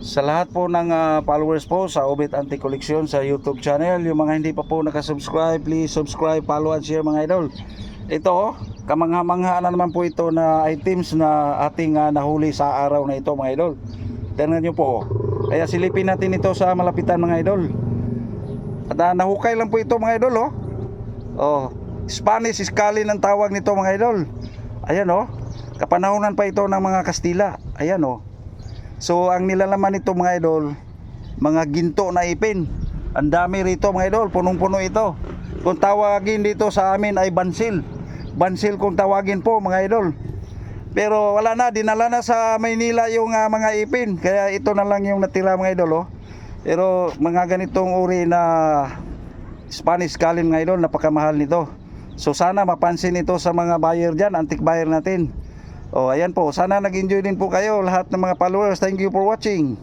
Sa lahat po ng followers po sa Obit Antique Collection sa YouTube channel, yung mga hindi pa po nakasubscribe, please subscribe, follow and share mga idol. Ito, kamangha-mangha na naman po ito na items na ating nahuli sa araw na ito mga idol. Tingnan nyo po. Kaya silipin natin ito sa malapitan mga idol. At nahukay lang po ito mga idol. Spanish Scalin ang tawag nito mga idol. Ayan kapanahonan pa ito ng mga Kastila. Ayan So ang nilalaman nito mga idol, mga ginto na ipin. Ang dami rito mga idol, punong-puno ito. Kung tawagin dito sa amin ay bansil. Bansil kung tawagin po mga idol. Pero wala na, dinala na sa Maynila yung mga ipin. Kaya ito na lang yung natira mga idol Pero mga ganitong uri na Spanish Scalin mga idol, napakamahal nito. So sana mapansin ito sa mga buyer dyan, antique buyer natin. Ayan po, sana nag-enjoy din po kayo lahat ng mga followers. Thank you for watching.